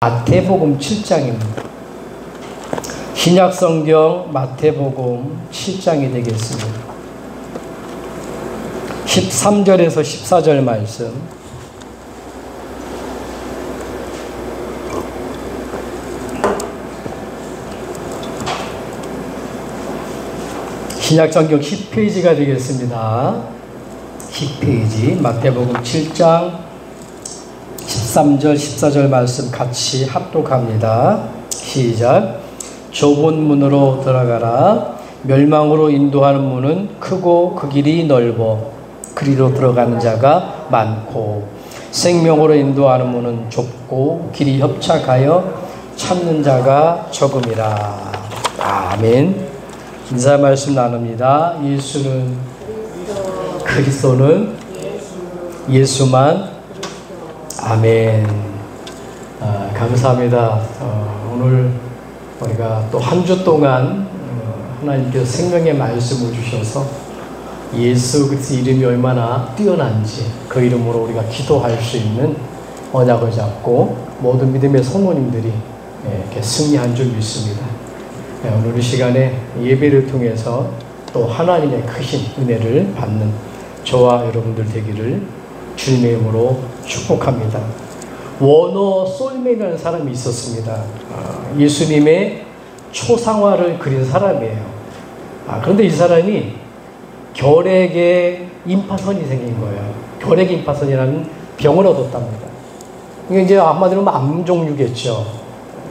마태복음 7장입니다. 신약성경 마태복음 7장이 되겠습니다. 13절에서 14절 말씀. 신약성경 10페이지가 되겠습니다. 10페이지 마태복음 7장 13절 14절 말씀 같이 합독합니다. 시작. 좁은 문으로 들어가라. 멸망으로 인도하는 문은 크고 그 길이 넓어 그리로 들어가는 자가 많고, 생명으로 인도하는 문은 좁고 길이 협착하여 찾는 자가 적음이라. 아멘. 인사 말씀 나눕니다. 예수는 그리스도는 예수만. 아멘. 감사합니다. 오늘 우리가 또 한 주 동안 하나님께서 생명의 말씀을 주셔서 예수 그리스도 이름이 얼마나 뛰어난지 그 이름으로 우리가 기도할 수 있는 언약을 잡고 모든 믿음의 성도님들이 이렇게 승리한 줄 믿습니다. 오늘 이 시간에 예배를 통해서 또 하나님의 크신 은혜를 받는 저와 여러분들 되기를 주님의 이름으로 축복합니다. 워너 솔맨이라는 사람이 있었습니다. 예수님의 초상화를 그린 사람이에요. 그런데 이 사람이 결핵에 임파선이 생긴 거예요. 결핵 임파선이라는 병을 얻었답니다. 이게 이제 한마디로 암 종류겠죠.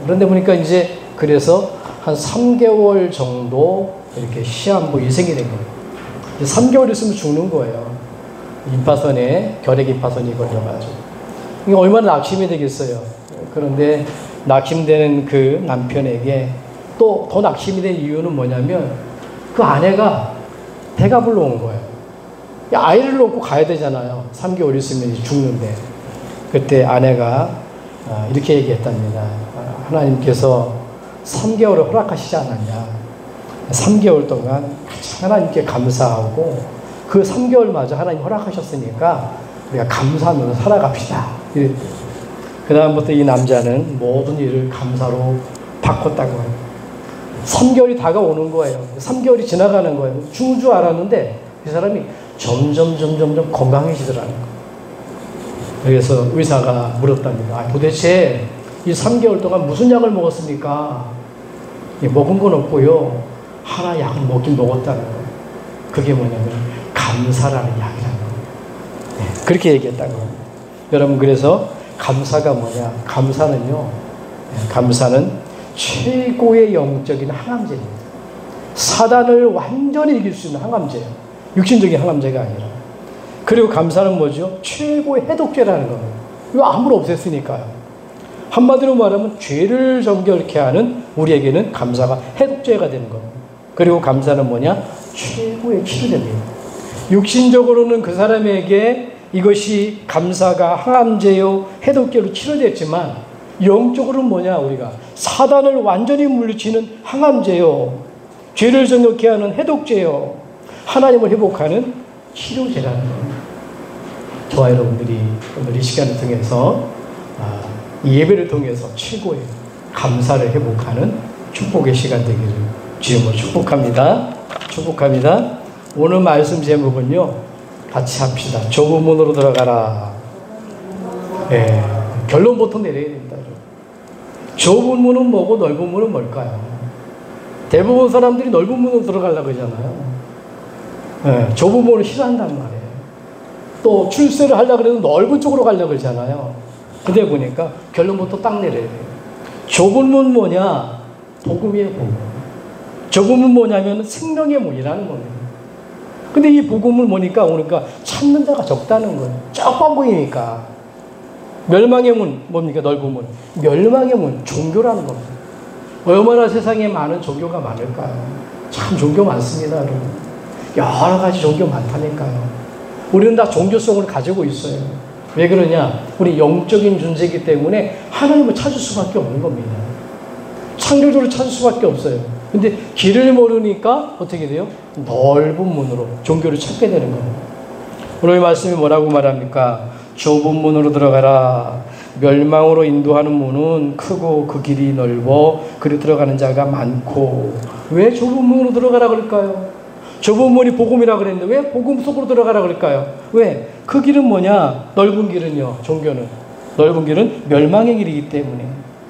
그런데 보니까 이제 그래서 한 3개월 정도 이렇게 시한부 위생이 된 거예요. 3개월 있으면 죽는 거예요. 임파선에, 결핵 임파선이 걸려가지고. 이게 얼마나 낙심이 되겠어요. 그런데 낙심되는 그 남편에게 또 더 낙심이 된 이유는 뭐냐면 그 아내가 배가 불러온 거예요. 아이를 놓고 가야 되잖아요. 3개월 있으면 죽는데. 그때 아내가 이렇게 얘기했답니다. 하나님께서 3개월을 허락하시지 않았냐. 3개월 동안 하나님께 감사하고 그 3개월마저 하나님 허락하셨으니까 우리가 감사하면서 살아갑시다. 그 다음부터 이 남자는 모든 일을 감사로 바꿨다고 해요. 3개월이 다가오는 거예요. 3개월이 지나가는 거예요. 죽은 줄 알았는데 이 사람이 점점 건강해지더라는 거예요. 그래서 의사가 물었답니다. 도대체 이 3개월 동안 무슨 약을 먹었습니까? 먹은 건 없고요. 하나 약을 먹긴 먹었다는 거예요. 그게 뭐냐면 감사라는 약이라는 거예요. 그렇게 얘기했다는 거예요. 여러분, 그래서 감사가 뭐냐? 감사는요, 감사는 최고의 영적인 항암제입니다. 사단을 완전히 이길 수 있는 항암제예요. 육신적인 항암제가 아니라. 그리고 감사는 뭐죠? 최고의 해독제라는 겁니다. 이거 암을 없앴으니까요. 한마디로 말하면 죄를 정결케 하는 우리에게는 감사가 해독제가 되는 겁니다. 그리고 감사는 뭐냐? 최고의 치료제입니다. 육신적으로는 그 사람에게 이것이 감사가 항암제요 해독제로 치료됐지만 영적으로는 뭐냐? 우리가 사단을 완전히 물리치는 항암제요, 죄를 정결케 하는 해독제요, 하나님을 회복하는 치료제라는 겁니다. 저와 여러분들이 오늘 이 시간을 통해서 이 예배를 통해서 최고의 감사를 회복하는 축복의 시간 되기를 주님으로 축복합니다. 축복합니다. 오늘 말씀 제목은요, 같이 합시다. 좁은 문으로 들어가라. 결론부터 내려야 됩니다. 좁은 문은 뭐고 넓은 문은 뭘까요? 대부분 사람들이 넓은 문으로 들어가려고 하잖아요. 좁은 문을 싫어한단 말이에요. 또 출세를 하려고 해도 넓은 쪽으로 가려고 하잖아요. 근데 보니까 결론부터 딱 내려야 돼요. 좁은 문 뭐냐? 복음이에요, 복음. 좁은 문 뭐냐면 생명의 문이라는 겁니다. 근데 이 복음을 보니까 오니까 찾는 자가 적다는 거예요. 쫙 보이니까. 멸망의 문, 뭡니까? 넓은 문. 멸망의 문, 종교라는 겁니다. 얼마나 세상에 많은 종교가 많을까요? 참 종교 많습니다, 여러분. 여러 가지 종교 많다니까요. 우리는 다 종교성을 가지고 있어요. 왜 그러냐? 우리 영적인 존재이기 때문에 하나님을 찾을 수밖에 없는 겁니다. 창조주를 찾을 수밖에 없어요. 근데 길을 모르니까 어떻게 돼요? 넓은 문으로 종교를 찾게 되는 겁니다. 오늘 말씀이 뭐라고 말합니까? 좁은 문으로 들어가라. 멸망으로 인도하는 문은 크고 그 길이 넓어 그리 들어가는 자가 많고. 왜 좁은 문으로 들어가라 그럴까요? 좁은 문이 복음이라 그랬는데 왜 복음 속으로 들어가라 그럴까요? 왜? 그 길은 뭐냐? 넓은 길은요, 종교는 넓은 길은 멸망의 길이기 때문에.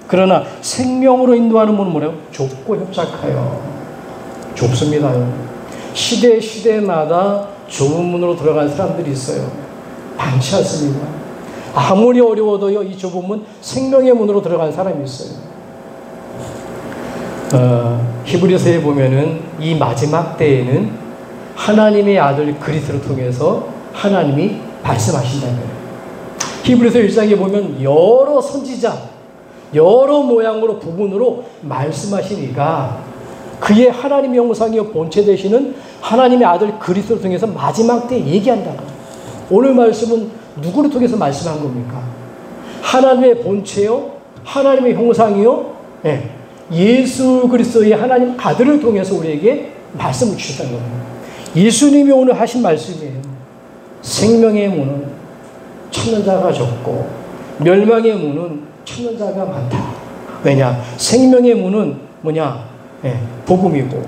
그러나 생명으로 인도하는 문은 뭐래요? 좁고 협착하여. 좁습니다요. 시대마다 좁은 문으로 들어가는 사람들이 있어요. 많지 않습니다. 아무리 어려워도요, 이 좁은 문, 생명의 문으로 들어가는 사람이 있어요. 히브리서에 보면은 이 마지막 때에는 하나님의 아들 그리스도를 통해서 하나님이 말씀하신다는 거예요. 히브리서 1장에 보면 여러 선지자, 여러 모양으로 부분으로 말씀하시니까 그의 하나님의 형상이요 본체 되시는 하나님의 아들 그리스도를 통해서 마지막 때 얘기한다고. 오늘 말씀은 누구를 통해서 말씀한 겁니까? 하나님의 본체요, 하나님의 형상이요, 네. 예수 그리스도의 하나님 아들을 통해서 우리에게 말씀을 주셨다는 겁니다. 예수님이 오늘 하신 말씀이에요. 생명의 문은 찾는 자가 적고 멸망의 문은 찾는 자가 많다. 왜냐? 생명의 문은 뭐냐? 네, 복음이고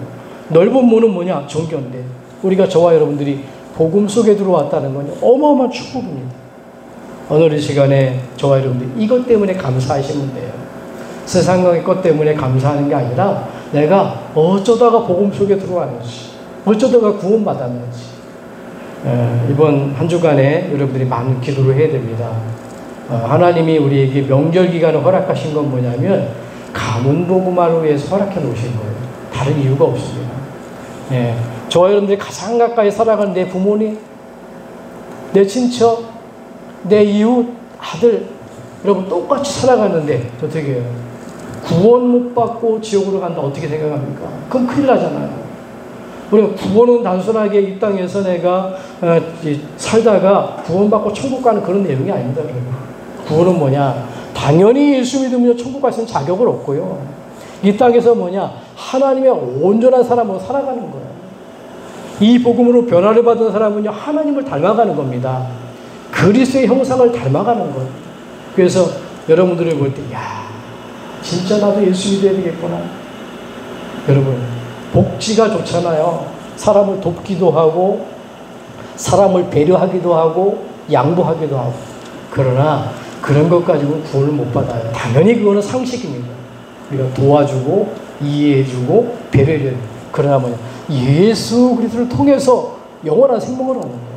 넓은 문은 뭐냐? 종교인데 우리가 저와 여러분들이 복음 속에 들어왔다는 건 어마어마한 축복입니다. 오늘 이 시간에 저와 여러분들 이것 때문에 감사하시면 돼요. 세상의 것 때문에 감사하는 게 아니라 내가 어쩌다가 복음 속에 들어왔는지, 어쩌다가 구원받았는지. 이번 한 주간에 여러분들이 많은 기도를 해야 됩니다. 하나님이 우리에게 명절 기간을 허락하신 건 뭐냐면 가문복음화를 위해서 허락해 놓으신 거예요. 다른 이유가 없습니다. 저와 여러분들이 가장 가까이 살아가는 내 부모님, 내 친척, 내 이웃, 아들, 여러분 똑같이 살아가는데 어떻게 해요? 구원 못 받고 지옥으로 간다 어떻게 생각합니까? 그럼 큰일 나잖아요. 우리가 구원은 단순하게 이 땅에서 내가 살다가 구원받고 천국 가는 그런 내용이 아닙니다. 여러분. 구원은 뭐냐? 당연히 예수 믿으면 천국 갈 수 있는 자격을 얻고요. 이 땅에서 뭐냐? 하나님의 온전한 사람으로 살아가는 거예요. 이 복음으로 변화를 받은 사람은요, 하나님을 닮아가는 겁니다. 그리스도의 형상을 닮아가는 거예요. 그래서 여러분들을 볼 때, 야, 진짜 나도 예수 믿어야 되겠구나. 여러분, 복지가 좋잖아요. 사람을 돕기도 하고, 사람을 배려하기도 하고, 양보하기도 하고. 그러나 그런 것 가지고 구원을 못 받아요. 당연히 그거는 상식입니다. 우리가 도와주고, 이해해주고, 배려해야 돼요. 그러나 뭐냐? 예수 그리스도를 통해서 영원한 생명을 얻는 거예요.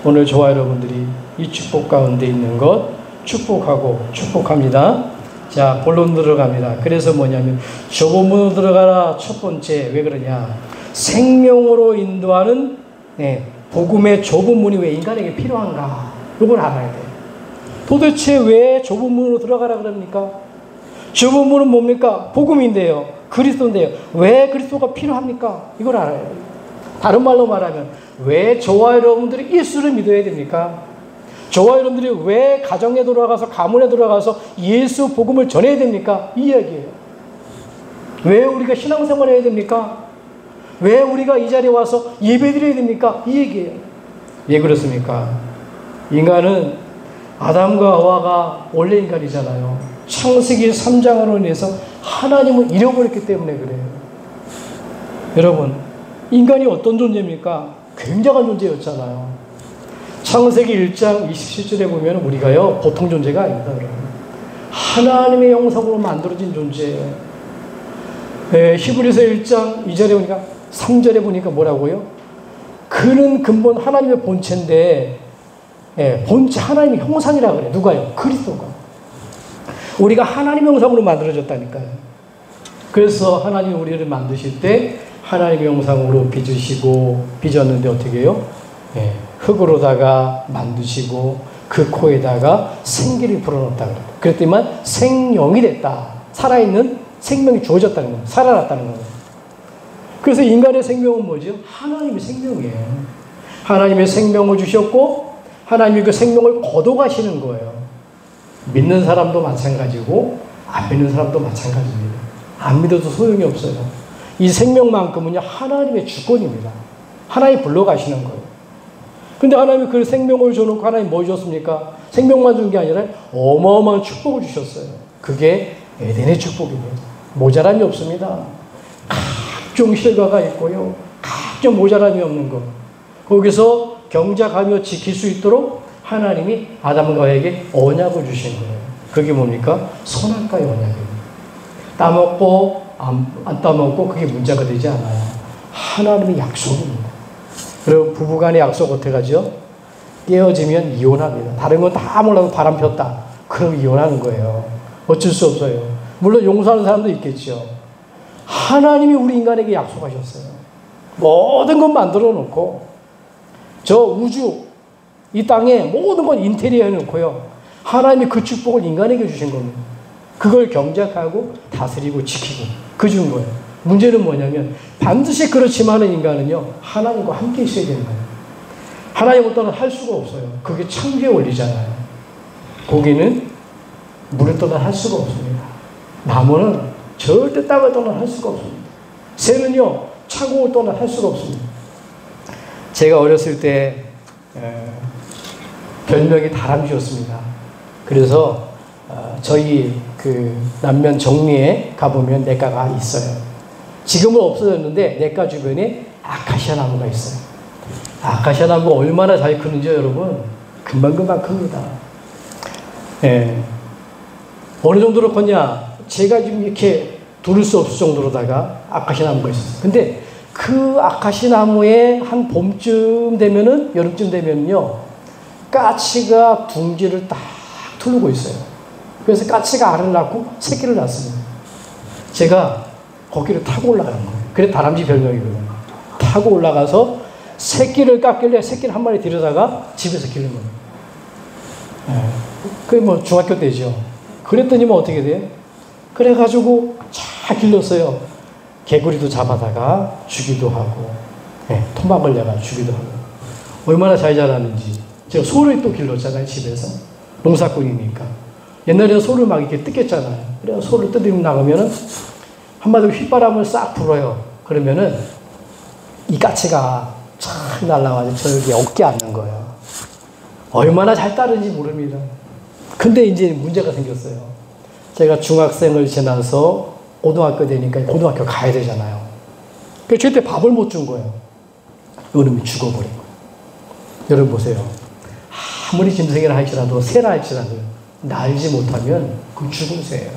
오늘 저와 여러분들이 이 축복 가운데 있는 것 축복하고 축복합니다. 자, 본론 들어갑니다. 그래서 뭐냐면 좁은 문으로 들어가라. 첫 번째, 왜 그러냐? 생명으로 인도하는 복음의 좁은 문이 왜 인간에게 필요한가? 이걸 알아야 돼요. 도대체 왜 좁은 문으로 들어가라 그럽니까? 좁은 문은 뭡니까? 복음인데요. 그리스도인데요. 왜 그리스도가 필요합니까? 이걸 알아야 돼요. 다른 말로 말하면 왜 저와 여러분들이 예수를 믿어야 됩니까? 저와 여러분들이 왜 가정에 들어가서 가문에 들어가서 예수 복음을 전해야 됩니까? 이 이야기예요. 왜 우리가 신앙생활을 해야 됩니까? 왜 우리가 이 자리에 와서 예배드려야 됩니까? 이 얘기예요. 왜 그렇습니까? 인간은 아담과 하와가 원래 인간이잖아요. 창세기 3장으로 인해서 하나님을 잃어버렸기 때문에 그래요. 여러분, 인간이 어떤 존재입니까? 굉장한 존재였잖아요. 창세기 1장 27절에 보면 우리가요, 보통 존재가 아닙니다. 여러분. 하나님의 형상으로 만들어진 존재예요. 히브리서 1장 2절에 보니까 3절에 보니까 뭐라고요? 그는 근본 하나님의 본체인데 본체 하나님의 형상이라 그래요. 누가요? 그리스도가. 우리가 하나님의 형상으로 만들어졌다니까요. 그래서 하나님이 우리를 만드실 때 하나님의 형상으로 빚었는데 어떻게 해요? 흙으로다가 만드시고 그 코에다가 생기를 불어넣었다 그래요. 그랬더니만 생명이 됐다. 살아있는 생명이 주어졌다는 겁니다. 살아났다는 겁니다. 그래서 인간의 생명은 뭐죠? 하나님의 생명이에요. 하나님의 생명을 주셨고 하나님이 그 생명을 거둬가시는 거예요. 믿는 사람도 마찬가지고 안 믿는 사람도 마찬가지입니다. 안 믿어도 소용이 없어요. 이 생명만큼은요 하나님의 주권입니다. 하나님이 불러가시는 거예요. 근데 하나님이 그 생명을 줘놓고 하나님 뭐 주셨습니까? 생명만 준 게 아니라 어마어마한 축복을 주셨어요. 그게 에덴의 축복입니다. 모자람이 없습니다. 각종 실과가 있고요. 각종 모자람이 없는 것. 거기서 경작하며 지킬 수 있도록 하나님이 아담과 하와에게 언약을 주신 거예요. 그게 뭡니까? 선악과의 언약입니다. 따먹고 안 따먹고 그게 문제가 되지 않아요. 하나님의 약속입니다. 그리고 부부간의 약속 어떻게 하죠? 깨어지면 이혼합니다. 다른 건 다 몰라도 바람 폈다. 그럼 이혼하는 거예요. 어쩔 수 없어요. 물론 용서하는 사람도 있겠죠. 하나님이 우리 인간에게 약속하셨어요. 모든 것 만들어 놓고 저 우주 이 땅에 모든 걸 인테리어 해놓고요. 하나님이 그 축복을 인간에게 주신 겁니다. 그걸 경작하고 다스리고 지키고 그 준 거예요. 문제는 뭐냐면 반드시 그렇지만은 인간은요. 하나님과 함께 있어야 되는 거예요. 하나님을 떠나 할 수가 없어요. 그게 창조의 원리잖아요. 고기는 물을 떠나 할 수가 없습니다. 나무는 절대 땅을 떠나 할 수가 없습니다. 새는요. 창공을 떠나 할 수가 없습니다. 제가 어렸을 때 별명이 다람쥐였습니다. 그래서 저희 그 남면 정리에 가보면 냇가가 있어요. 지금은 없어졌는데 냇가 주변에 아카시아 나무가 있어요. 아카시아 나무가 얼마나 잘 크는지 여러분 금방금방 큽니다. 예. 어느 정도로 컸냐? 제가 지금 이렇게 두를 수 없을 정도로다가 아카시아 나무가 있었어요. 근데 그 아카시아 나무에 한 봄쯤 되면은 여름쯤 되면요 까치가 둥지를 딱 두르고 있어요. 그래서 까치가 알을 낳고 새끼를 낳습니다. 제가 거기를 타고 올라가는 거예요. 그래 다람쥐 별명이거든요. 타고 올라가서 새끼를 깎길래 새끼를 한 마리 데려다가 집에서 기르는 거예요. 그게 뭐 중학교 때죠. 그랬더니 뭐 어떻게 돼요? 그래가지고 잘 길렀어요. 개구리도 잡아다가 주기도 하고, 토막을 내가 주기도 하고. 얼마나 잘 자라는지. 제가 소를 또 길렀잖아요, 집에서. 농사꾼이니까. 옛날에는 소를 막 이렇게 뜯겼잖아요. 그래서 소를 뜯으면 나가면은 한마디로 휘바람을 싹 불어요. 그러면은 이 까치가 촥 날아가지고 저기 어깨에 앉는 거예요. 얼마나 잘 따르는지 모릅니다. 근데 이제 문제가 생겼어요. 제가 중학생을 지나서 고등학교 되니까 고등학교 가야 되잖아요. 그래서 저때 밥을 못 준 거예요. 이놈이 죽어버린 거예요. 여러분 보세요. 아무리 짐승이라 할지라도 새라 할지라도 날지 못하면 그 죽은 새예요.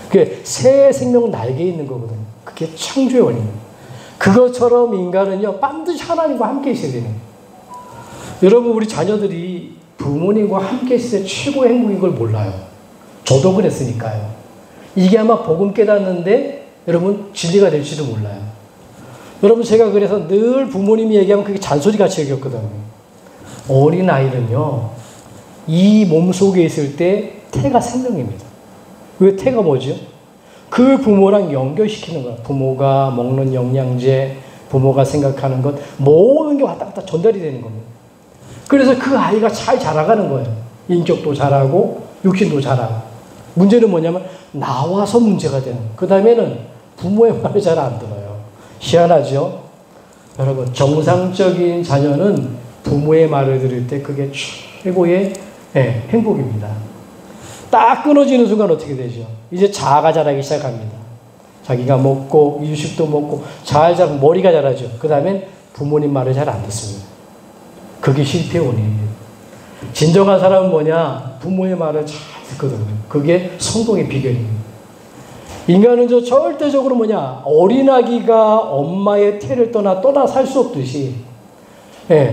그게 새의 생명은 날개에 있는 거거든요. 그게 창조의 원리입니다. 그것처럼 인간은요 반드시 하나님과 함께 있어야 되는 거예요. 여러분 우리 자녀들이 부모님과 함께 있을 때 최고의 행복인 걸 몰라요. 저도 그랬으니까요. 이게 아마 복음 깨닫는데 여러분 진리가 될지도 몰라요. 여러분 제가 그래서 늘 부모님이 얘기하면 그게 잔소리같이 여겼거든요. 어린아이는요 이 몸속에 있을 때 태가 생명입니다. 왜 태가 뭐죠? 그 부모랑 연결시키는 거야. 부모가 먹는 영양제, 부모가 생각하는 것 모든 게 왔다 갔다 전달이 되는 겁니다. 그래서 그 아이가 잘 자라가는 거예요. 인격도 자라고 육신도 자라고. 문제는 뭐냐면 나와서 문제가 되는 거예요. 그 다음에는 부모의 말을 잘 안 들어요. 희한하죠? 여러분 정상적인 자녀는 부모의 말을 들을 때 그게 최고의 행복입니다. 딱 끊어지는 순간 어떻게 되죠? 이제 자아가 자라기 시작합니다. 자기가 먹고 유식도 먹고 잘 자라고 머리가 자라죠. 그 다음엔 부모님 말을 잘 안 듣습니다. 그게 실패의 원인입니다. 진정한 사람은 뭐냐? 부모의 말을 잘 듣거든요. 그게 성공의 비결입니다. 인간은 절대적으로 뭐냐? 어린아기가 엄마의 태를 떠나 살 수 없듯이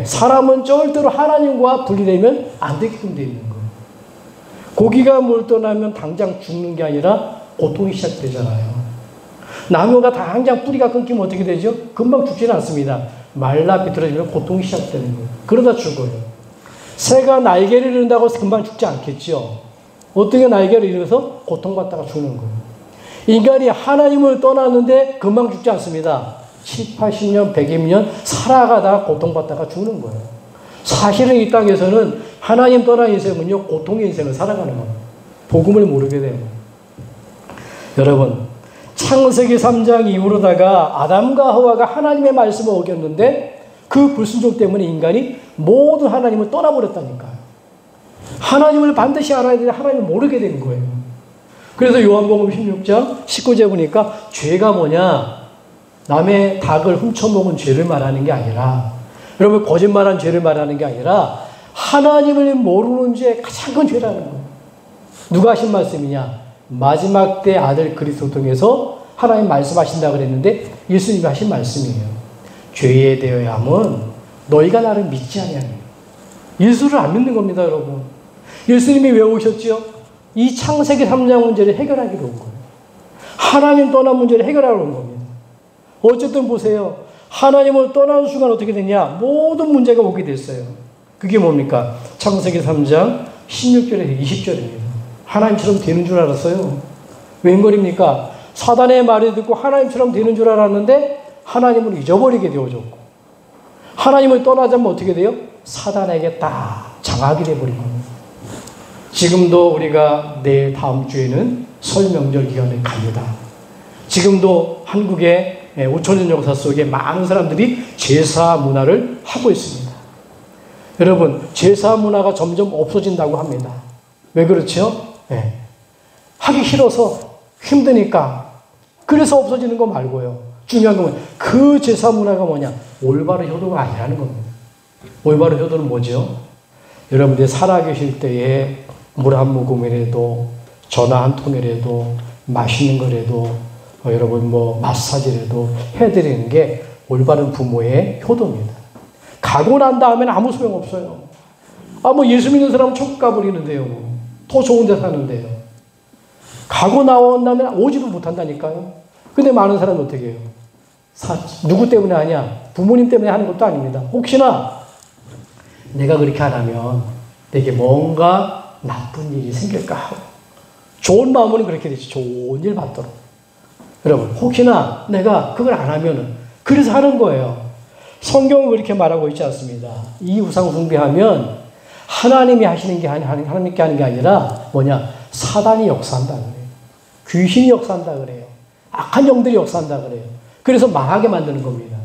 사람은 절대로 하나님과 분리되면 안 되게끔 되어 있는 거예요. 고기가 물 떠나면 당장 죽는 게 아니라 고통이 시작되잖아요. 나무가 당장 뿌리가 끊기면 어떻게 되죠? 금방 죽지는 않습니다. 말라 비틀어지면 고통이 시작되는 거예요. 그러다 죽어요. 새가 날개를 잃는다고 해서 금방 죽지 않겠죠. 어떻게 날개를 잃어서 고통받다가 죽는 거예요. 인간이 하나님을 떠났는데 금방 죽지 않습니다. 7, 80년, 100년 살아가다가 고통받다가 죽는 거예요. 사실은 이 땅에서는 하나님 떠난 인생은요, 고통의 인생을 살아가는 거예요. 복음을 모르게 되는 거예요. 여러분, 창세기 3장 이후로다가 아담과 하와가 하나님의 말씀을 어겼는데 그 불순종 때문에 인간이 모든 하나님을 떠나버렸다니까요. 하나님을 반드시 알아야 되는데 하나님을 모르게 된 거예요. 그래서 요한복음 16장 19절 보니까 죄가 뭐냐? 남의 닭을 훔쳐먹은 죄를 말하는 게 아니라, 여러분 거짓말한 죄를 말하는 게 아니라 하나님을 모르는 죄 가장 큰 죄라는 거예요. 누가 하신 말씀이냐? 마지막 때 아들 그리스도 통해서 하나님 말씀하신다 그랬는데 예수님이 하신 말씀이에요. 죄에 대하여함은 너희가 나를 믿지 아니하느냐. 예수를 안 믿는 겁니다, 여러분. 예수님이 왜 오셨죠? 이 창세기 3장 문제를 해결하기로 온 거예요. 하나님 떠난 문제를 해결하러 온 겁니다. 어쨌든 보세요. 하나님을 떠나는 순간 어떻게 됐냐? 모든 문제가 오게 됐어요. 그게 뭡니까? 창세기 3장 16절에서 20절입니다. 하나님처럼 되는 줄 알았어요. 웬걸입니까? 사단의 말을 듣고 하나님처럼 되는 줄 알았는데 하나님을 잊어버리게 되어졌고, 하나님을 떠나자면 어떻게 돼요? 사단에게 딱 장악이 되어버린 겁니다. 지금도 우리가 내일 다음 주에는 설 명절 기간에 갑니다. 지금도 한국의 5천년 역사 속에 많은 사람들이 제사 문화를 하고 있습니다. 여러분, 제사 문화가 점점 없어진다고 합니다. 왜 그렇죠? 하기 싫어서 힘드니까. 그래서 없어지는 거 말고요. 중요한 건 그 제사 문화가 뭐냐? 올바른 효도가 아니라는 겁니다. 올바른 효도는 뭐죠? 여러분들이 살아계실 때에 물 한 모금이라도, 전화 한 통이라도, 맛있는 거라도, 여러분 마사지라도 해드리는 게 올바른 부모의 효도입니다. 가고 난 다음에는 아무 소용없어요. 예수 믿는 사람은 천국 가버리는데요. 더 좋은 데 사는데요. 가고 나온 다음에 오지도 못한다니까요. 근데 많은 사람은 어떻게 해요? 누구 때문에 하냐? 부모님 때문에 하는 것도 아닙니다. 혹시나 내가 그렇게 안 하면 내게 뭔가 나쁜 일이 생길까 하고, 좋은 마음으로는 그렇게 되지. 좋은 일 받도록. 여러분, 혹시나 내가 그걸 안 하면은, 그래서 하는 거예요. 성경은 그렇게 말하고 있지 않습니다. 이 우상 숭배하면 하나님이 하시는 게 하나님께 하는 게 아니라 뭐냐? 사단이 역사한다 그래요. 귀신이 역사한다 그래요. 악한 영들이 역사한다 그래요. 그래서 망하게 만드는 겁니다.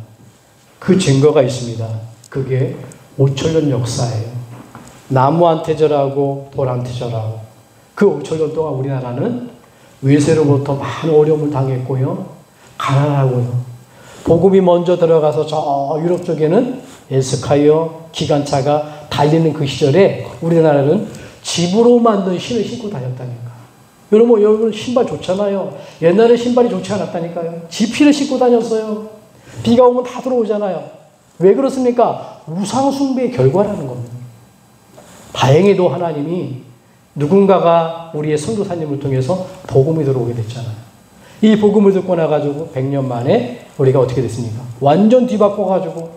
그 증거가 있습니다. 그게 5천년 역사예요. 나무한테 절하고 돌한테 절하고, 그 5천년 동안 우리나라는 외세로부터 많은 어려움을 당했고요. 가난하고요. 복음이 먼저 들어가서 저 유럽 쪽에는 에스카이어 기관차가 달리는 그 시절에 우리나라는 집으로 만든 신을 신고 다녔다니까. 여러분 신발 좋잖아요. 옛날에 신발이 좋지 않았다니까요. 지피를 신고 다녔어요. 비가 오면 다 들어오잖아요. 왜 그렇습니까? 우상 숭배의 결과라는 겁니다. 다행히도 하나님이 누군가가 우리의 선교사님을 통해서 복음이 들어오게 됐잖아요. 이 복음을 듣고 나가지고 100년 만에 우리가 어떻게 됐습니까? 완전 뒤바꿔가지고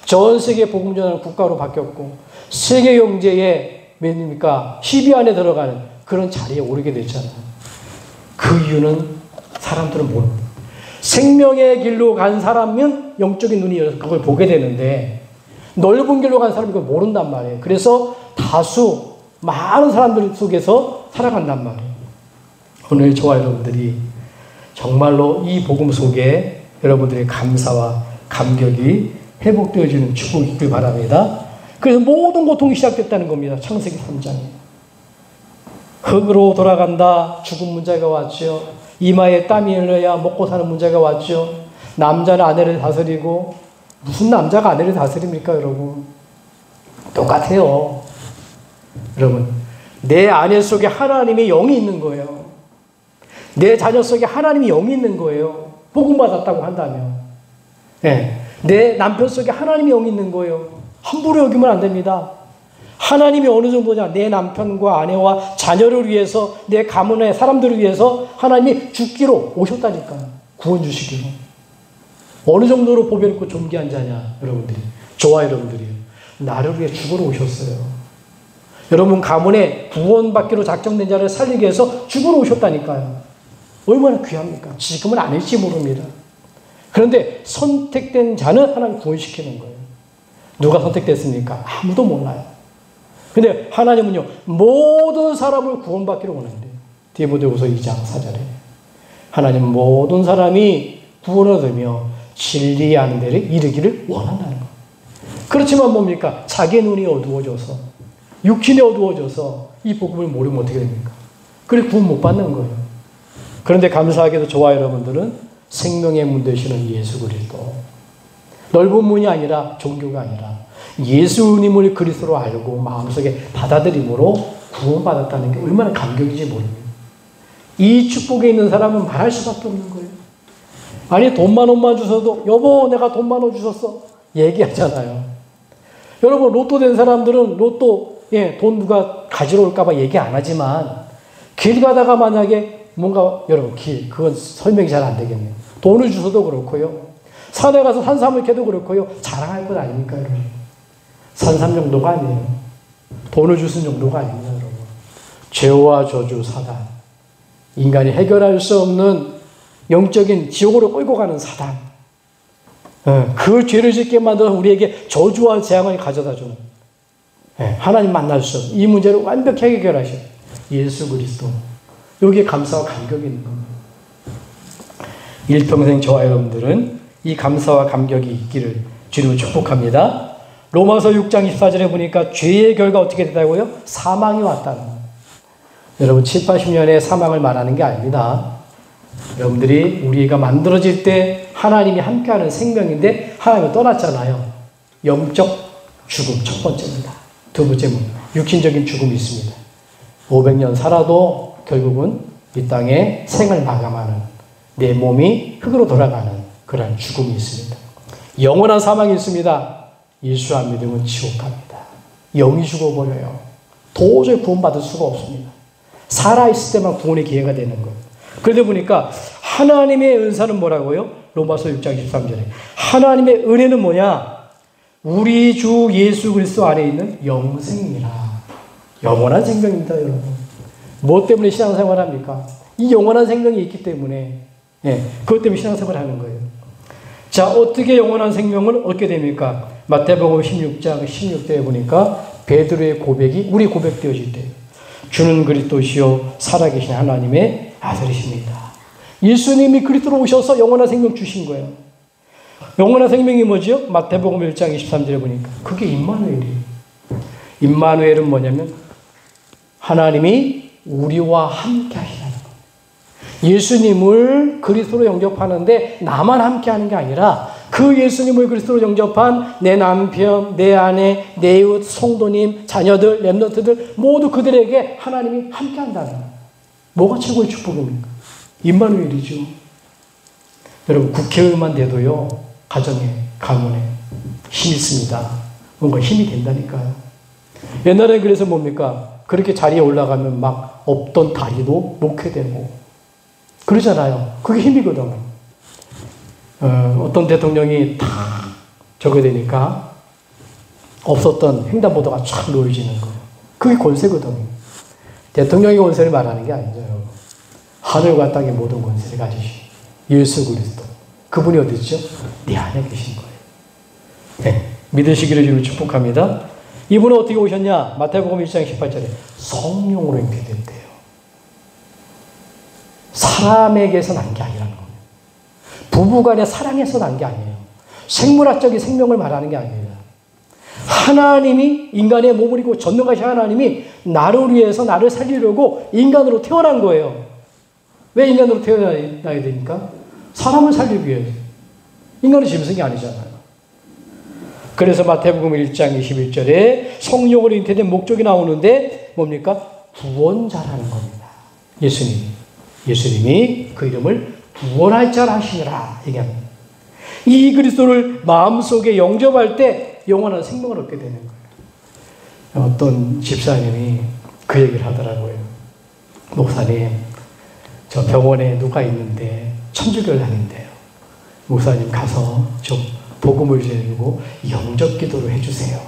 전 세계 복음 전하는 국가로 바뀌었고, 세계 경제의 뭡니까? 10위 안에 들어가는 그런 자리에 오르게 됐잖아요. 그 이유는 사람들은 모릅니다. 생명의 길로 간 사람은 영적인 눈이 열려서 그걸 보게 되는데, 넓은 길로 간 사람은 그걸 모른단 말이에요. 그래서 다수 많은 사람들 속에서 살아간단 말이에요. 오늘 저와 여러분들이 정말로 이 복음 속에 여러분들의 감사와 감격이 회복되어지는 축복이 있길 바랍니다. 그래서 모든 고통이 시작됐다는 겁니다. 창세기 3장에. 흙으로 돌아간다. 죽은 문제가 왔죠. 이마에 땀이 흘러야 먹고 사는 문제가 왔죠. 남자는 아내를 다스리고, 무슨 남자가 아내를 다스립니까, 여러분? 똑같아요. 여러분, 내 아내 속에 하나님의 영이 있는 거예요. 내 자녀 속에 하나님의 영이 있는 거예요. 복음 받았다고 한다면. 내 남편 속에 하나님의 영이 있는 거예요. 함부로 여기면 안 됩니다. 하나님이 어느 정도냐? 내 남편과 아내와 자녀를 위해서, 내 가문의 사람들을 위해서 하나님이 죽기로 오셨다니까요. 구원 주시기로. 어느 정도로 보배롭고 존귀한 자냐, 여러분들이. 저와 여러분들이. 나를 위해 죽으러 오셨어요. 여러분 가문에 구원받기로 작정된 자를 살리기 위해서 죽으러 오셨다니까요. 얼마나 귀합니까? 지금은 아닐지 모릅니다. 그런데 선택된 자는 하나님 구원시키는 거예요. 누가 선택됐습니까? 아무도 몰라요. 근데 하나님은요, 모든 사람을 구원받기로 원한대요. 디모데후서 2장 4절에. 하나님은 모든 사람이 구원을 얻으며 진리의 안대를 이르기를 원한다는 거예요. 그렇지만 뭡니까? 자기의 눈이 어두워져서, 육신이 어두워져서 이 복음을 모르면 어떻게 됩니까? 그래 구원 못 받는 거예요. 그런데 감사하게도 저와 여러분들은 생명의 문 되시는 예수 그리스도, 넓은 문이 아니라 종교가 아니라 예수님을 그리스도로 알고 마음속에 받아들임으로 구원받았다는 게 얼마나 감격인지 모릅니다. 이 축복에 있는 사람은 말할 수밖에 없는 거예요. 아니 돈만 원만 주셔도 여보 내가 돈 10,000원 주셨어 얘기하잖아요. 여러분 로또 된 사람들은 로또 돈 누가 가지러 올까 봐 얘기 안 하지만 길 가다가 만약에 뭔가 여러분 그건 설명이 잘 안 되겠네요. 돈을 주셔도 그렇고요. 산에 가서 산삼을 캐도 그렇고요. 자랑할 것 아닙니까 여러분? 산삼 정도가 아니에요. 돈을 주신 정도가 아닙니다 여러분. 죄와 저주 사단, 인간이 해결할 수 없는 영적인 지옥으로 끌고 가는 사단, 그 죄를 짓게 만들어 우리에게 저주와 재앙을 가져다 주는 하나님 만날 수 없는 이 문제를 완벽히 해결하신 예수 그리스도, 여기에 감사와 감격이 있는 겁니다. 일평생 저와 여러분들은 이 감사와 감격이 있기를 주님을 축복합니다. 로마서 6장 24절에 보니까 죄의 결과 어떻게 됐다고요? 사망이 왔다는 거예요. 여러분 7, 80년의 사망을 말하는 게 아닙니다. 여러분들이 우리가 만들어질 때 하나님이 함께하는 생명인데 하나님을 떠났잖아요. 영적 죽음 첫 번째입니다. 두 번째는 육신적인 죽음이 있습니다. 500년 살아도 결국은 이 땅에 생을 마감하는, 내 몸이 흙으로 돌아가는 그러한 죽음이 있습니다. 영원한 사망이 있습니다. 예수 안 믿으면 지옥 갑니다. 영이 죽어버려요. 도저히 구원받을 수가 없습니다. 살아있을 때만 구원의 기회가 되는 거예요. 그러다 보니까 하나님의 은사는 뭐라고요? 로마서 6장 13절에 하나님의 은혜는 뭐냐? 우리 주 예수 그리스도 안에 있는 영생이라. 영원한 생명입니다 여러분. 뭐 때문에 신앙생활 합니까? 이 영원한 생명이 있기 때문에, 그것 때문에 신앙생활 하는 거예요. 자, 어떻게 영원한 생명을 얻게 됩니까? 마태복음 16장 16절에 보니까 베드로의 고백이 우리 고백되어질 때요. 주는 그리스도시요 살아계신 하나님의 아들이십니다. 예수님이 그리스도로 오셔서 영원한 생명 주신 거예요. 영원한 생명이 뭐죠? 마태복음 1장 23절에 보니까 그게 임마누엘이에요. 임마누엘은 뭐냐면 하나님이 우리와 함께 하시라는 겁니다. 예수님을 그리스도로 영접하는데 나만 함께 하는 게 아니라 그 예수님을 그리스도로 영접한 내 남편, 내 아내, 내 이웃, 성도님, 자녀들, 렘넌트들 모두 그들에게 하나님이 함께 한다는 거예요. 뭐가 최고의 축복입니까? 임마누엘이죠. 여러분 국회의원만 돼도요 가정에, 가문에 힘이 있습니다. 뭔가 힘이 된다니까요. 옛날에 그래서 뭡니까? 그렇게 자리에 올라가면 막 없던 다리도 놓게 되고 그러잖아요. 그게 힘이거든. 어떤 대통령이 탁 저게 되니까 없었던 횡단보도가 쫙 놓여지는 거예요. 그게 권세거든요. 대통령의 권세를 말하는 게 아니죠. 하늘과 땅의 모든 권세를 가지신 예수 그리스도. 그분이 어디 있죠? 내 안에 계신 거예요. 믿으시기를 주님 축복합니다. 이분은 어떻게 오셨냐? 마태복음 1장 18절에 성령으로 잉태된대요. 사람에게서 난 게 아니라는 겁니다. 부부간의 사랑에서 난 게 아니에요. 생물학적인 생명을 말하는 게 아니에요. 하나님이 인간의 몸을 입고 전능하신 하나님이 나를 위해서 나를 살리려고 인간으로 태어난 거예요. 왜 인간으로 태어나야 됩니까? 사람을 살리기 위해서. 인간은 짐승이 아니잖아요. 그래서 마태복음 1장 21절에 성령으로 잉태된 목적이 나오는데 뭡니까? 구원자라는 겁니다. 예수님이 그 이름을 구원할 자라 하시니라 얘기합니다. 이 그리스도를 마음속에 영접할 때 영원한 생명을 얻게 되는 거예요. 어떤 집사님이 그 얘기를 하더라고요. 목사님, 저 병원에 누가 있는데 천주교단인데요. 목사님 가서 좀 복음을 전하고 영접 기도를 해주세요.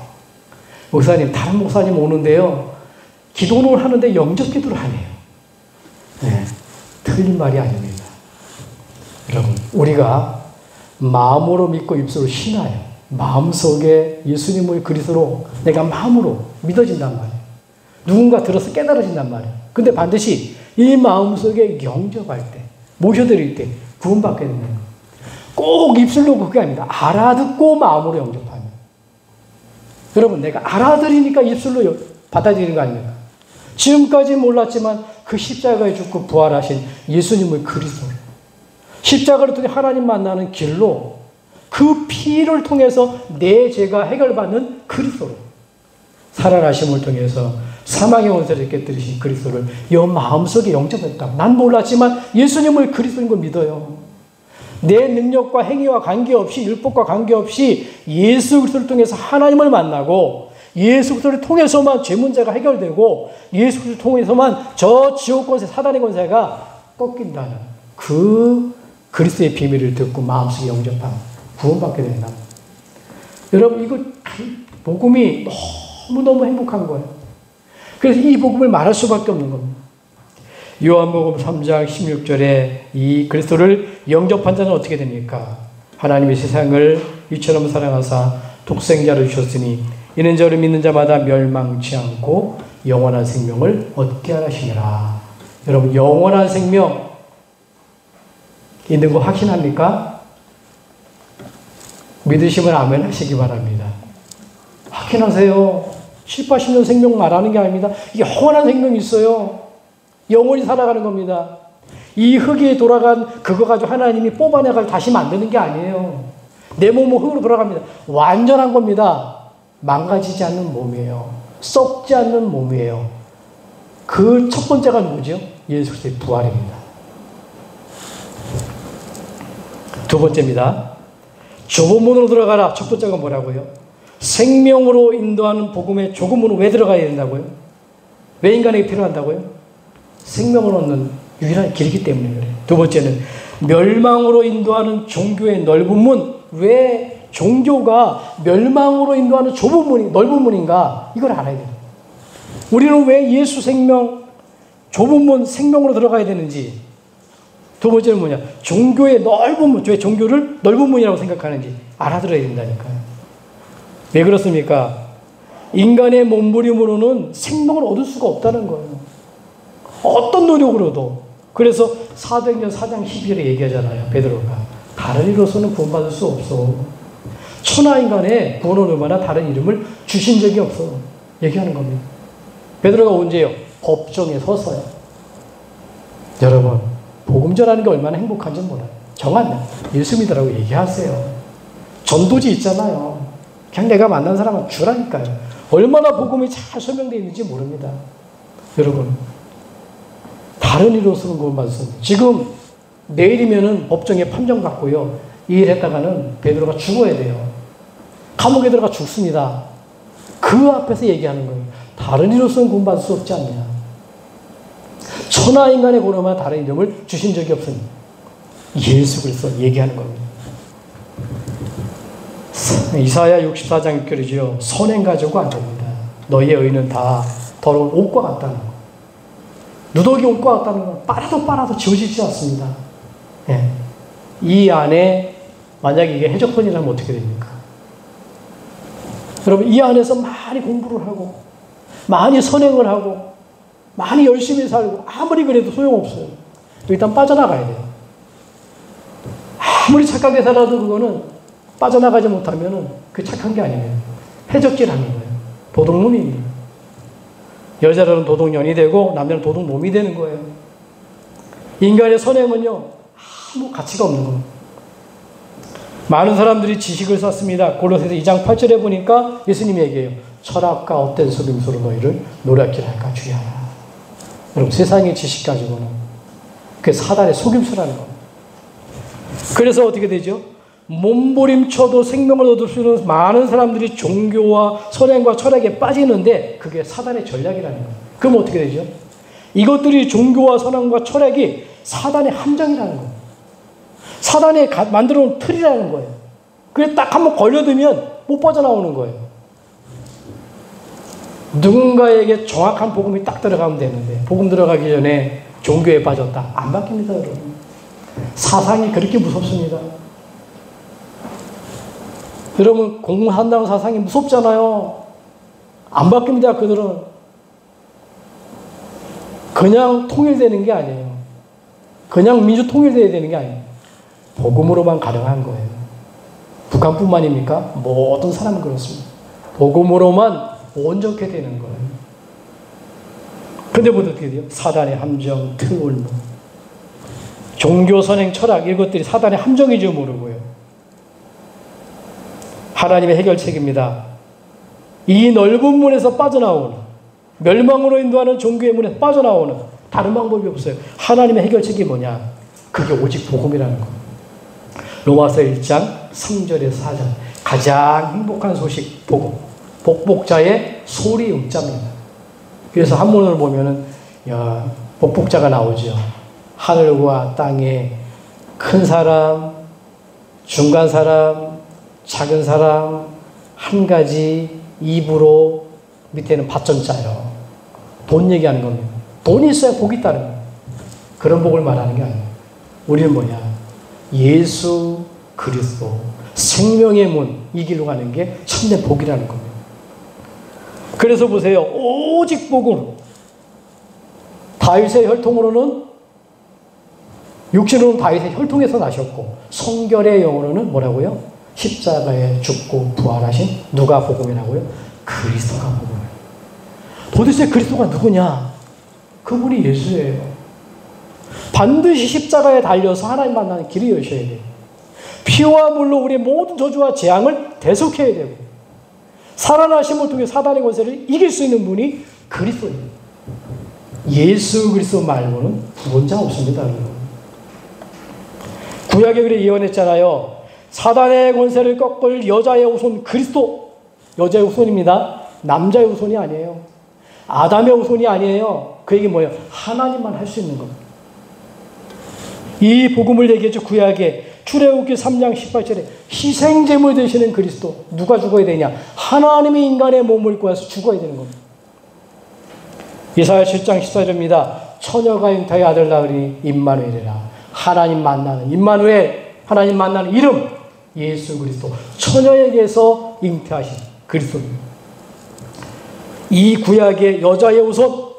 목사님, 다른 목사님 오는데요. 기도는 하는데 영접 기도를 안 해요. 틀린 말이 아닙니다. 여러분, 우리가 마음으로 믿고 입술로 신하여 마음속에 예수님을 그리스도로 내가 마음으로 믿어진단 말이에요. 누군가 들어서 깨달아진단 말이에요. 근데 반드시 이 마음속에 영접할 때, 모셔드릴 때 구원받게 되는 거예요. 꼭 입술로 그게 아닙니다. 알아듣고 마음으로 영접하면. 여러분, 내가 알아들으니까 입술로 받아들이는 거 아닙니까? 지금까지 몰랐지만 그 십자가에 죽고 부활하신 예수님의 그리스도, 십자가를 통해 하나님 만나는 길로, 그 피를 통해서 내 죄가 해결받는 그리스도로, 살아나심을 통해서 사망의 원수를 깨뜨리신 그리스도를 여 마음속에 영접했다. 난 몰랐지만 예수님을 그리스도인 걸 믿어요. 내 능력과 행위와 관계없이, 율법과 관계없이 예수 그리스도를 통해서 하나님을 만나고, 예수 그리스도를 통해서만 죄 문제가 해결되고, 예수 그리스도를 통해서만 저 지옥 권세, 사단의 권세가 꺾인다는 그 그리스도의 비밀을 듣고 마음속에 영접하고 구원받게 된다. 여러분, 이거 복음이 너무너무 행복한 거예요. 그래서 이 복음을 말할 수밖에 없는 겁니다. 요한복음 3장 16절에 이 그리스도를 영접한 자는 어떻게 됩니까? 하나님이 세상을 이처럼 사랑하사 독생자를 주셨으니 이는 저를 믿는 자마다 멸망치 않고 영원한 생명을 얻게 하시니라. 여러분, 영원한 생명 있는 거 확신합니까? 믿으시면 아멘 하시기 바랍니다. 확인하세요. 7, 80년 생명 말하는 게 아닙니다. 영원한 생명이 있어요. 영원히 살아가는 겁니다. 이 흙에 돌아간 그거 가지고 하나님이 뽑아내가지고 다시 만드는 게 아니에요. 내 몸은 흙으로 돌아갑니다. 완전한 겁니다. 망가지지 않는 몸이에요. 썩지 않는 몸이에요. 그 첫 번째가 누구죠? 예수 그리스도의 부활입니다. 두 번째입니다. 좁은 문으로 들어가라. 첫 번째가 뭐라고요? 생명으로 인도하는 복음의 좁은 문으로 왜 들어가야 된다고요? 왜 인간에게 필요한다고요? 생명을 얻는 유일한 길이기 때문에 그래요. 두 번째는 멸망으로 인도하는 종교의 넓은 문. 왜 종교가 멸망으로 인도하는 좁은 문이, 넓은 문인가? 이걸 알아야 돼요. 우리는 왜 예수 생명, 좁은 문, 생명으로 들어가야 되는지. 두 번째는 뭐냐? 종교의 넓은 문. 왜 종교를 넓은 문이라고 생각하는지 알아들어야 된다니까요. 왜 그렇습니까? 인간의 몸부림으로는 생명을 얻을 수가 없다는 거예요. 어떤 노력으로도. 그래서 사도행전 4장 12절에 얘기하잖아요. 베드로가. 다른 이로서는 구원받을 수 없어. 천하인간의 구원을 얼마나 다른 이름을 주신 적이 없어. 얘기하는 겁니다. 베드로가 언제요? 법정에 서서요. 여러분, 복음 전하는 게 얼마나 행복한지 몰라요. 정하면 예수 믿으라고 얘기하세요. 전도지 있잖아요. 그냥 내가 만난 사람은 주라니까요. 얼마나 복음이 잘 설명되어 있는지 모릅니다. 여러분, 다른 일로서는 구원받을 수 없어요. 지금 내일이면은 법정에 판정받고요. 이 일 했다가는 베드로가 죽어야 돼요. 감옥에 들어가 죽습니다. 그 앞에서 얘기하는 거예요. 다른 이로서는 구원받을 수 없지 않냐. 천하인간의 구원만 다른 이름을 주신 적이 없으니 예수 그리스도 얘기하는 겁니다. 이사야 64장 6절이죠. 선행 가지고 안 됩니다. 너희의 의는 다 더러운 옷과 같다는 거. 누더기 옷과 같다는 건 빨아도 지워지지 않습니다. 예. 이 안에 만약에 이게 해적선이라면 어떻게 됩니까? 여러분, 이 안에서 많이 공부를 하고 많이 선행을 하고 많이 열심히 살고 아무리 그래도 소용없어요. 일단 빠져나가야 돼요. 아무리 착하게 살아도 그거는 빠져나가지 못하면 그 착한 게 아니에요. 해적질하는 거예요. 도둑놈입니다. 여자들은 도둑년이 되고 남자는 도둑놈이 되는 거예요. 인간의 선행은요, 아무 가치가 없는 겁니다. 많은 사람들이 지식을 쌓습니다. 골로새서 2장 8절에 보니까 예수님이 얘기해요. 철학과 헛된 속임수로 너희를 노랗게 할까 주의하라. 여러분, 세상의 지식 가지고는 그게 사단의 속임수라는 겁니다. 그래서 어떻게 되죠? 몸부림쳐도 생명을 얻을 수 있는 많은 사람들이 종교와 선행과 철학에 빠지는데 그게 사단의 전략이라는 거예요. 그럼 어떻게 되죠? 이것들이 종교와 선행과 철학이 사단의 함정이라는 거예요. 사단이 만들어 놓은 틀이라는 거예요. 그게 딱 한번 걸려들면 못 빠져나오는 거예요. 누군가에게 정확한 복음이 딱 들어가면 되는데 복음 들어가기 전에 종교에 빠졌다. 안 바뀝니다, 여러분. 사상이 그렇게 무섭습니다. 여러분, 공산당 사상이 무섭잖아요. 안 바뀝니다, 그들은. 그냥 통일되는 게 아니에요. 그냥 민주 통일돼야 되는 게 아니에요. 복음으로만 가능한 거예요. 북한뿐만입니까? 모든 사람은 그렇습니다. 복음으로만 온전케 되는 거예요. 근데 뭐 어떻게 돼요? 사단의 함정, 트올무, 종교 선행 철학, 이것들이 사단의 함정인지 모르고요. 하나님의 해결책입니다. 이 넓은 문에서 빠져나오는, 멸망으로 인도하는 종교의 문에서 빠져나오는 다른 방법이 없어요. 하나님의 해결책이 뭐냐? 그게 오직 복음이라는 거. 로마서 1장 3절에서 4절. 가장 행복한 소식, 복음. 복복자의 소리 음자입니다. 그래서 한문을 보면은, 야, 복복자가 나오죠. 하늘과 땅에 큰 사람, 중간 사람, 작은 사람, 한 가지 입으로, 밑에는 받점자요. 돈 얘기하는 겁니다. 돈이 있어야 복이 있다는 거예요. 그런 복을 말하는 게 아니에요. 우리는 뭐냐? 예수 그리스도, 생명의 문, 이 길로 가는 게 참된 복이라는 겁니다. 그래서 보세요. 오직 복음. 다윗의 혈통으로는, 육신으로는 다윗의 혈통에서 나셨고, 성결의 영으로는 뭐라고요? 십자가에 죽고 부활하신 누가 복음이라고요? 그리스도가 복음이에요. 도대체 그리스도가 누구냐? 그분이 예수예요. 반드시 십자가에 달려서 하나님 만나는 길을 여셔야 돼요. 피와 물로 우리의 모든 저주와 재앙을 대속해야 되고, 살아나심을 통해 사단의 권세를 이길 수 있는 분이 그리스도예요. 예수 그리스도 말고는 구원자 없습니다. 구약에 그래 예언했잖아요. 사단의 권세를 꺾을 여자의 후손 그리스도. 여자의 후손입니다. 남자의 후손이 아니에요. 아담의 후손이 아니에요. 그 얘기 뭐예요? 하나님만 할 수 있는 겁니다. 이 복음을 얘기했죠. 구약에 출애굽기 3장 18절에 희생제물 되시는 그리스도. 누가 죽어야 되냐? 하나님이 인간의 몸을 구해서 죽어야 되는 겁니다. 이사야 7장 14절입니다. 처녀가 잉타의 아들 낳으리 임마누엘이라. 하나님 만나는 임마누엘, 하나님 만나는 이름 예수 그리스도. 처녀에게서 잉태하신 그리스도입니다. 이 구약의 여자의 후손,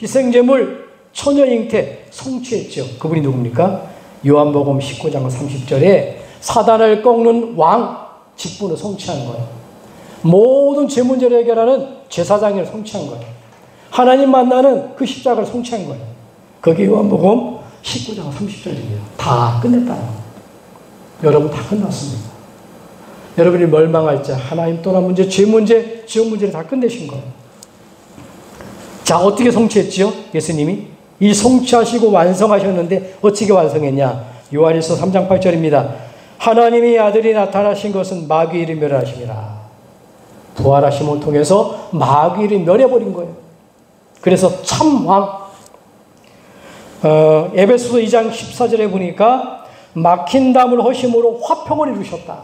희생제물, 처녀 잉태 성취했죠. 그분이 누굽니까? 요한복음 19장 30절에 사단을 꺾는 왕 직분을 성취한 거예요. 모든 죄 문제를 해결하는 제사장을 성취한 거예요. 하나님 만나는 그 십자가를 성취한 거예요. 그게 요한복음 19장 30절입니다. 다 끝냈다는 거예요. 여러분 다 끝났습니다. 여러분이 멸망할 자, 하나님 떠난 문제, 죄 문제, 지옥 문제를 다 끝내신 거예요. 자, 어떻게 성취했지요? 예수님이 이 성취하시고 완성하셨는데 어떻게 완성했냐? 요한일서 3장 8절입니다. 하나님의 아들이 나타나신 것은 마귀를 멸하심이라. 부활하심을 통해서 마귀를 멸해버린 거예요. 그래서 참왕. 에베소서 2장 14절에 보니까 막힌 담을 허심으로 화평을 이루셨다.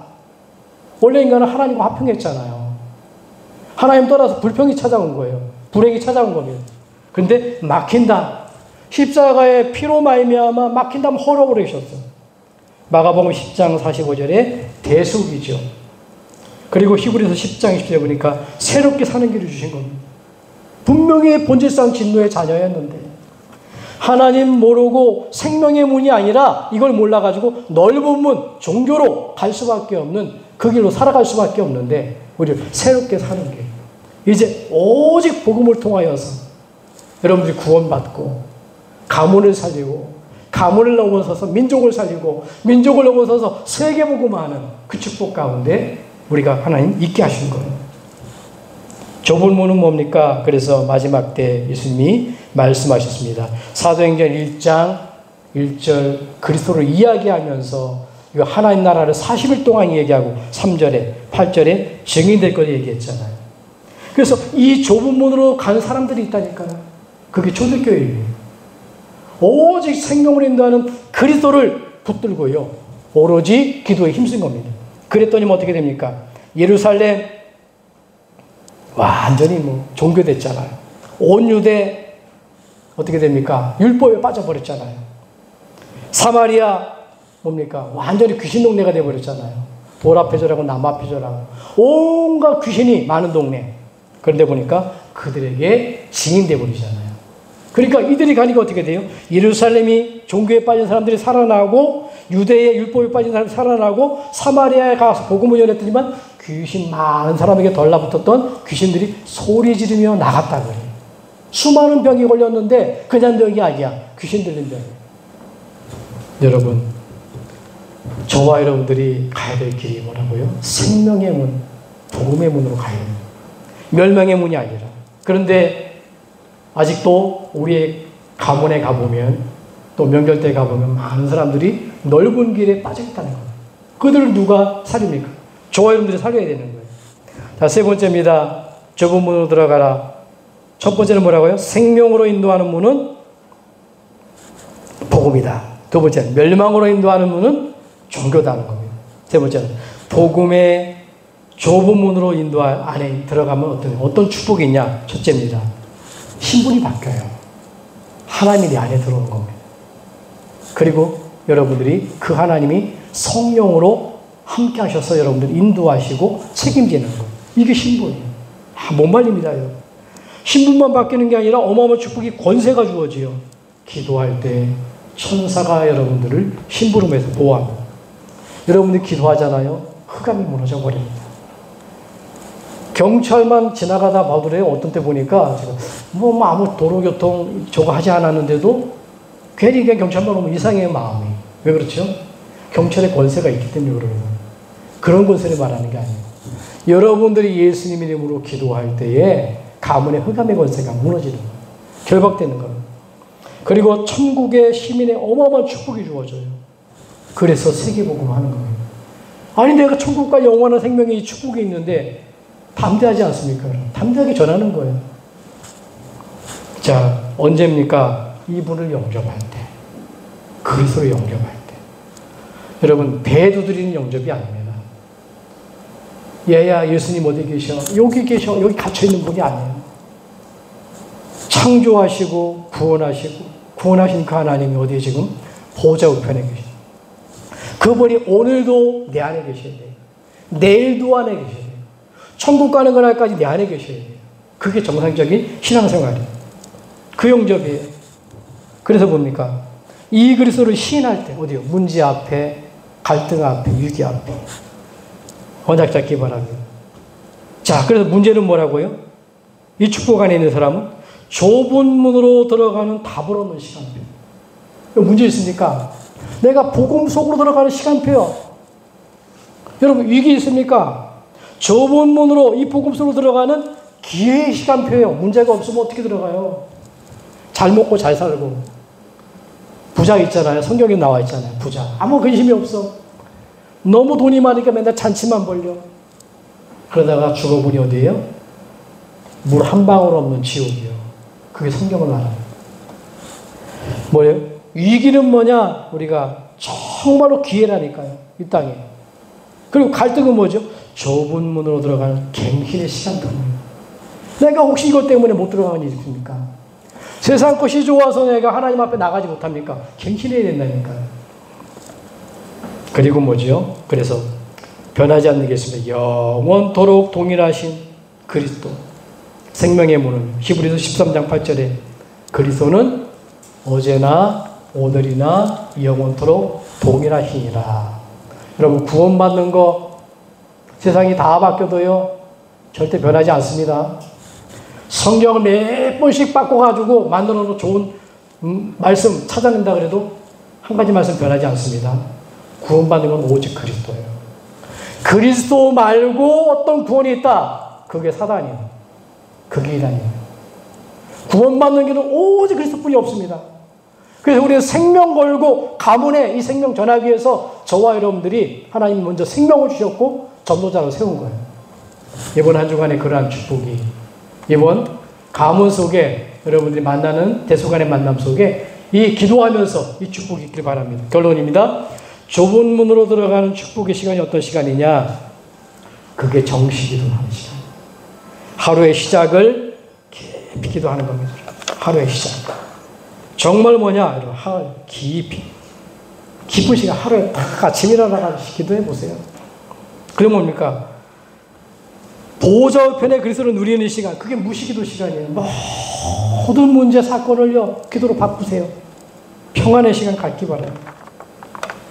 원래 인간은 하나님과 화평했잖아요. 하나님 떠나서 불평이 찾아온 거예요. 불행이 찾아온 겁니다. 그런데 막힌 담, 십자가의 피로 말미암아 막힌 담 헐어버리셨어요. 마가복음 10장 45절에 대속이죠. 그리고 히브리서 10장 20절에 보니까 새롭게 사는 길을 주신 겁니다. 분명히 본질상 진노의 자녀였는데 하나님 모르고 생명의 문이 아니라 이걸 몰라가지고 넓은 문, 종교로 갈 수밖에 없는 그 길로 살아갈 수밖에 없는데 우리 새롭게 사는 길. 이제 오직 복음을 통하여서 여러분들이 구원받고 가문을 살리고 가문을 넘어서서 민족을 살리고 민족을 넘어서서 세계복음화하는 그 축복 가운데 우리가 하나님 있게 하신 거예요. 좁은 문은 뭡니까? 그래서 마지막 때 예수님이 말씀하셨습니다. 사도행전 1장 1절 그리스도를 이야기하면서 이거 하나님 나라를 40일 동안 얘기하고 3절에 8절에 증인될 걸 얘기했잖아요. 그래서 이 좁은 문으로 가는 사람들이 있다니까요. 그게 초대교회예요. 오직 생명을 인도하는 그리스도를 붙들고요. 오로지 기도에 힘쓴 겁니다. 그랬더니 어떻게 됩니까? 예루살렘 완전히 종교됐잖아요. 온 유대 어떻게 됩니까? 율법에 빠져버렸잖아요. 사마리아 뭡니까? 완전히 귀신 동네가 돼버렸잖아요. 보라페조라고 남아페조라고 온갖 귀신이 많은 동네. 그런데 보니까 그들에게 증인돼 버리잖아요. 그러니까 이들이 가니까 어떻게 돼요? 예루살렘이 종교에 빠진 사람들이 살아나고 유대의 율법에 빠진 사람들이 살아나고 사마리아에 가서 복음을 전했더니만 귀신 많은 사람에게 덜라붙었던 귀신들이 소리 지르며 나갔다 그래요. 수많은 병이 걸렸는데 그냥 병이 아니야. 귀신 들린 병. 여러분, 저와 여러분들이 가야 될 길이 뭐라고요? 생명의 문, 복음의 문으로 가야 돼요. 멸망의 문이 아니라. 그런데 아직도 우리의 가문에 가보면, 또 명절 때 가보면 많은 사람들이 넓은 길에 빠져 있다는 거예요. 그들을 누가 살립니까? 저와 여러분들이 살려야 되는 거예요. 자, 세 번째입니다. 좁은 문으로 들어가라. 첫 번째는 뭐라고요? 생명으로 인도하는 문은 복음이다. 두 번째는 멸망으로 인도하는 문은 종교다 하는 겁니다. 세 번째는 복음의 좁은 문으로 안에 들어가면 어떤 축복이 있냐? 첫째입니다. 신분이 바뀌어요. 하나님이 내 안에 들어오는 겁니다. 그리고 여러분들이 그 하나님이 성령으로 함께 하셔서 여러분들 인도하시고 책임지는 거예요. 이게 신분이에요. 못 말립니다, 여러분. 신분만 바뀌는 게 아니라 어마어마한 축복이 권세가 주어져요. 기도할 때 천사가 여러분들을 심부름해서 보호합니다. 여러분들이 기도하잖아요. 흑암이 무너져 버립니다. 경찰만 지나가다 봐도래요. 어떤 때 보니까 뭐 아무 도로교통 저거 하지 않았는데도 괜히 그냥 경찰만 오면 이상해요, 마음이. 왜 그렇죠? 경찰의 권세가 있기 때문에 그래요. 그런 권세를 말하는 게 아니에요. 여러분들이 예수님 이름으로 기도할 때에 가문의 흑암의 권세가 무너지는 거예요. 결박되는 거예요. 그리고 천국의 시민의 어마어마한 축복이 주어져요. 그래서 세계복음을 하는 거예요. 아니 내가 천국과 영원한 생명의 축복이 있는데 담대하지 않습니까? 담대하게 전하는 거예요. 자, 언제입니까? 이분을 영접할 때. 그리스도를 영접할 때. 여러분, 배 두드리는 영접이 아닙니다. 얘야, 예수님 어디 계셔? 여기 계셔. 여기 갇혀있는 분이 아니에요. 창조하시고 구원하신 그 하나님이 어디에 지금? 보좌 우편에 계셔. 그분이 오늘도 내 안에 계셔야 돼요. 내일도 안에 계셔야 돼요. 천국 가는 그날까지 내 안에 계셔야 돼요. 그게 정상적인 신앙생활이에요. 그 영접이에요. 그래서 뭡니까? 이 그리스도를 시인할 때 어디요? 문제 앞에, 갈등 앞에, 위기 앞에 언약 잡기 바랍니다. 자, 그래서 문제는 뭐라고요? 이 축복 안에 있는 사람은 좁은 문으로 들어가는 답을 얻는 시간표. 문제 있습니까? 내가 복음 속으로 들어가는 시간표요. 여러분, 위기 있습니까? 좁은 문으로 이 복음 속으로 들어가는 기회의 시간표예요. 문제가 없으면 어떻게 들어가요? 잘 먹고 잘 살고. 부자 있잖아요. 성경에 나와 있잖아요. 부자. 아무 근심이 없어. 너무 돈이 많으니까 맨날 잔치만 벌려. 그러다가 죽어보니 어디예요? 물 한 방울 없는 지옥이요. 그게 성경을 말합니다. 뭐예요? 위기는 뭐냐? 우리가 정말로 기회라니까요. 이 땅에. 그리고 갈등은 뭐죠? 좁은 문으로 들어가는 갱신의 시간표입니다. 내가 혹시 이것 때문에 못 들어가는 일이 있습니까? 세상 것이 좋아서 내가 하나님 앞에 나가지 못합니까? 갱신해야 된다니까요. 그리고 뭐죠? 그래서 변하지 않는 게 있습니다. 영원토록 동일하신 그리스도. 생명의 문은 히브리서 13장 8절에 그리스도는 어제나 오늘이나 영원토록 동일하시니라. 여러분, 구원받는 거 세상이 다 바뀌어도요 절대 변하지 않습니다. 성경을 몇 번씩 바꿔가지고 만들어 놓은 좋은 말씀 찾아낸다 그래도 한 가지 말씀 변하지 않습니다. 구원받는 건 오직 그리스도예요. 그리스도 말고 어떤 구원이 있다? 그게 사단이에요. 그게 이단이에요. 구원받는 길은 오직 그리스도뿐이 없습니다. 그래서 우리는 생명 걸고 가문에 이 생명 전하기 위해서 저와 여러분들이 하나님 먼저 생명을 주셨고 전도자로 세운 거예요. 이번 한 주간의 그러한 축복이 이번 가문 속에 여러분들이 만나는 대소간의 만남 속에 이 기도하면서 이 축복이 있길 바랍니다. 결론입니다. 좁은 문으로 들어가는 축복의 시간이 어떤 시간이냐? 그게 정시기도하는 시간. 하루의 시작을 깊이 기도하는 겁니다. 하루의 시작. 정말 뭐냐? 깊이. 깊은 시간, 하루에 딱 아침 일어나서 기도해 보세요. 그게 뭡니까? 보좌 편에 그리스도를 누리는 시간. 그게 무시기도 시간이에요. 모든 문제, 사건을요, 기도로 바꾸세요. 평안의 시간 갖기 바라요.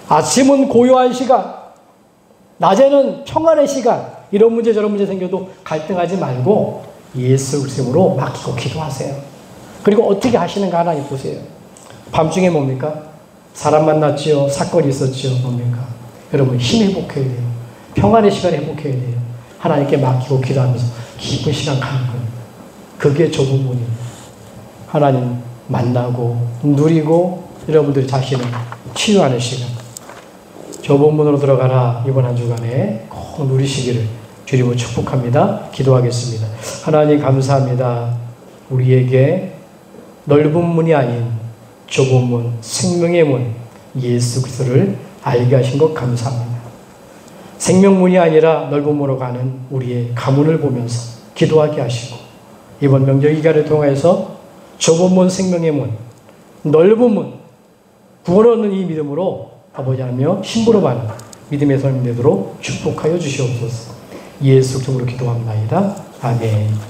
아침은 고요한 시간, 낮에는 평안의 시간, 이런 문제 저런 문제 생겨도 갈등하지 말고 예수 그리스도로 맡기고 기도하세요. 그리고 어떻게 하시는가 하나님 보세요. 밤중에 뭡니까? 사람 만났지요. 사건이 있었지요. 뭡니까? 여러분 힘 회복해야 돼요. 평안의 시간 회복해야 돼요. 하나님께 맡기고 기도하면서 기쁜 시간 가는 거예요. 그게 좁은 문입니다. 하나님 만나고 누리고 여러분들이 자신을 치유하는 시간. 좁은 문으로 들어가라. 이번 한 주간에 꼭 누리시기를 주님으로 축복합니다. 기도하겠습니다. 하나님 감사합니다. 우리에게 넓은 문이 아닌 좁은 문, 생명의 문, 예수 그리스도를 알게 하신 것 감사합니다. 생명문이 아니라 넓은 문으로 가는 우리의 가문을 보면서 기도하게 하시고 이번 명절 기간을 통해서 좁은 문, 생명의 문, 넓은 문, 구원 얻는 이 믿음으로 아버지 하나며 힘부로 받는 믿음의 삶이 되도록 축복하여 주시옵소서. 예수 그리스도로 기도합나이다. 아멘.